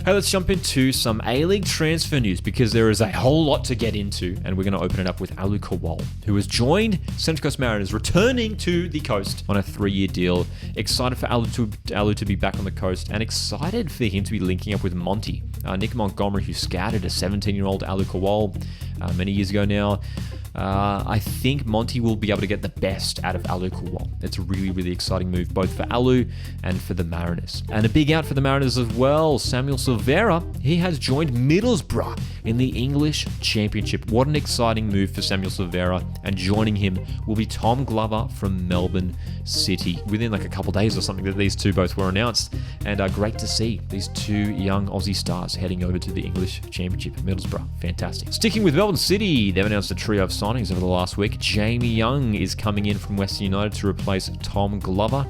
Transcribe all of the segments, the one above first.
Hey, let's jump into some A-League transfer news because there is a whole lot to get into, and we're going to open it up with Alu Kawal, who has joined Central Coast Mariners, returning to the coast on a 3-year deal. Excited for Alu to be back on the coast, and excited for him to be linking up with Monty. Nick Montgomery, who scouted a 17-year-old Alu Kawal many years ago now. I think Monty will be able to get the best out of Alu Kawal. It's a really, really exciting move, both for Alu and for the Mariners. And a big out for the Mariners as well. Samuel Silvera, he has joined Middlesbrough in the English Championship. What an exciting move for Samuel Silvera. And joining him will be Tom Glover from Melbourne City. Within like a couple days or something that these two both were announced. And great to see these two young Aussie stars heading over to the English Championship at Middlesbrough. Fantastic. Sticking with Melbourne City, they've announced a trio of signings over the last week. Jamie Young is coming in from Western United to replace Tom Glover.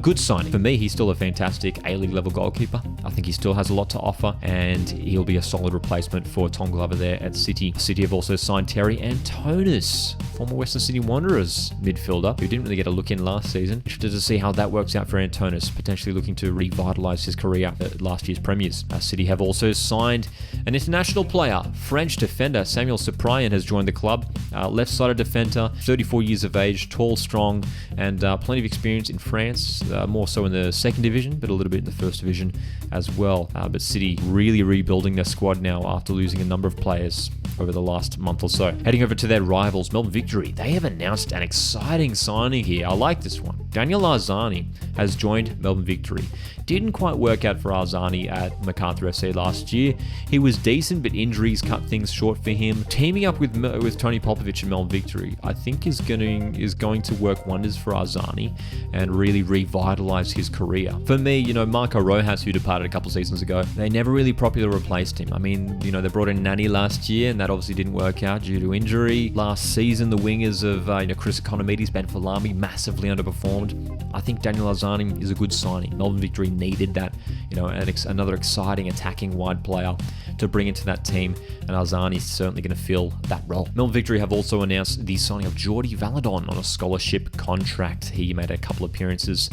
Good signing. For me, he's still a fantastic A-League level goalkeeper. I think he still has a lot to offer, and he'll be a solid replacement for Tom Glover there at City. City have also signed Terry Antonis, former Western Sydney Wanderers midfielder, who didn't really get a look in last season. Interested to see how that works out for Antonis, potentially looking to revitalise his career at last year's premiers. City have also signed an international player. French defender Samuel Cyprien has joined the club. Left-sided defender, 34 years of age, tall, strong, and plenty of experience in France, more so in the second division, but a little bit in the first division as well. But City really rebuilding their squad now after losing a number of players over the last month or so. Heading over to their rivals, Melbourne Victory. They have announced an exciting signing here. I like this one. Daniel Arzani has joined Melbourne Victory. Didn't quite work out for Arzani at Macarthur FC last year. He was decent, but injuries cut things short for him. Teaming up with Tony Popovich and Melbourne Victory, I think is going to work wonders for Arzani and really revitalise his career. For me, Marco Rojas, who departed a couple of seasons ago, they never really properly replaced him. I mean, they brought in Nani last year, and that obviously didn't work out due to injury. Last season, the wingers of Chris Economides, Ben Falami, massively underperformed. I think Daniel Arzani is a good signing. Melbourne Victory needed that, another exciting attacking wide player to bring into that team, and Arzani is certainly going to fill that role. Melbourne Victory have also announced the signing of Geordie Valadon on a scholarship contract. He made a couple appearances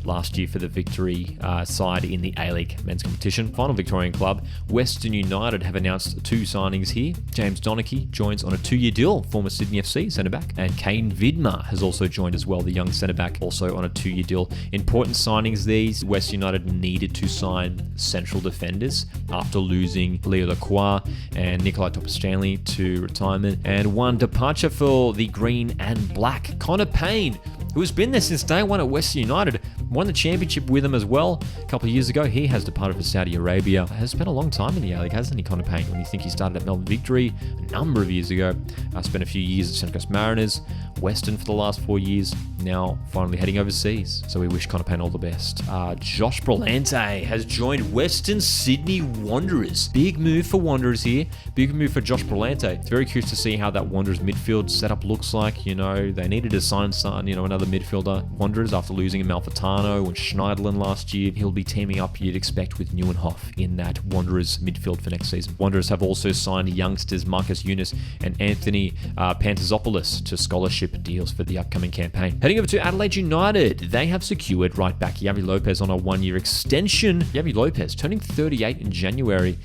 last year for the Victory side in the A-League men's competition. Final Victorian club, Western United, have announced 2 signings here. James Donachie joins on a 2-year deal, former Sydney FC centre-back, and Kane Vidmar has also joined as well, the young centre-back, also on a 2-year deal. Important signings these. Western United needed to sign central defenders after losing Leo Lacroix and Nikolai Topper-Stanley to retirement, and one departure for the green and black. Connor Payne, who has been there since day one at Western United, won the championship with them as well a couple of years ago. He has departed for Saudi Arabia. Has spent a long time in the A-League, hasn't he, Connor Payne? When you think he started at Melbourne Victory a number of years ago, spent a few years at Central Coast Mariners, Western for the last 4 years, now finally heading overseas. So we wish Connor Payne all the best. Josh Brillante has joined Western Sydney Wanderers. Big move for Wanderers here. Big move for Josh Brillante. It's very curious to see how that Wanderers midfield setup looks like. They needed to sign another midfielder. Wanderers, after losing Malfitano and Schneiderlin last year, he'll be teaming up, you'd expect, with Neuenhoff in that Wanderers midfield for next season. Wanderers have also signed youngsters Marcus Eunice and Anthony Pantazopoulos to scholarship deals for the upcoming campaign. Heading over to Adelaide United, they have secured right back Yavi Lopez on a 1-year extension. Yavi Lopez turning 38 in January,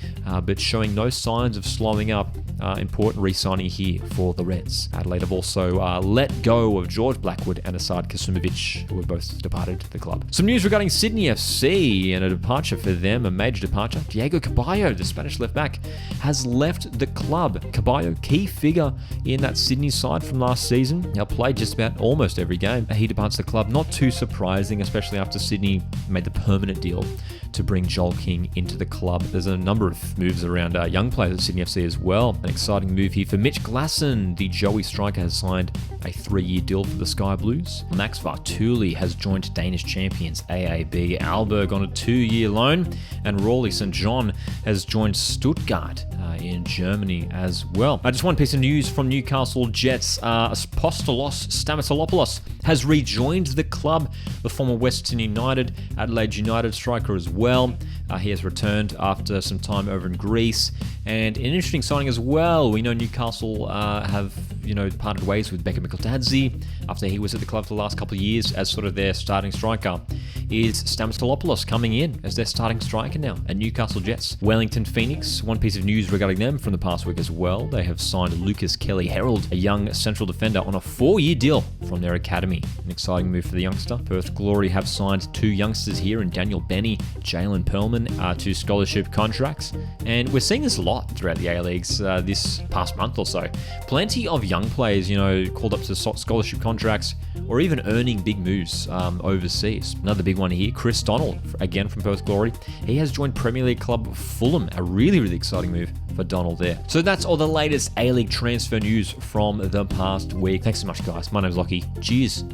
but showing no signs of slowing up. Important re-signing here for the Reds. Adelaide have also let go of George Blackwood and Asad Kasumovic, who have both departed the club. Some news regarding Sydney FC and a departure for them, a major departure. Diego Caballo, the Spanish left back, has left the club. Caballo, key figure in that Sydney side from last season. Now played just about almost every game. He departs the club. Not too surprising, especially after Sydney made the permanent deal to bring Joel King into the club. There's a number of moves around young players at Sydney FC as well. An exciting move here for Mitch Glasson. The Joey striker has signed a 3-year deal for the Sky Blues. Max Vartuli has joined Danish champions AAB Aalborg on a 2-year loan, and Rawley St. John has joined Stuttgart in Germany as well. Just one piece of news from Newcastle Jets. Apostolos Stamatolopoulos has rejoined the club, the former Western United, Adelaide United striker as well. He has returned after some time over in Greece. And an interesting signing as well. We know Newcastle have, parted ways with Becca Mikotadze after he was at the club for the last couple of years as sort of their starting striker. Is Stamatelopoulos coming in as their starting striker now at Newcastle Jets? Wellington Phoenix, one piece of news regarding them from the past week as well. They have signed Lucas Kelly-Herald, a young central defender, on a 4-year deal from their academy. An exciting move for the youngster. Perth Glory have signed 2 youngsters here in Daniel Benny, Jalen Perlman, to scholarship contracts. And we're seeing this a lot throughout the A-Leagues this past month or so. Plenty of young players, called up to scholarship contracts or even earning big moves overseas. Another big one here, Chris Donald, again from Perth Glory. He has joined Premier League club Fulham, a really, really exciting move for Donald there. So that's all the latest A-League transfer news from the past week. Thanks so much, guys. My name's Lockie. Cheers.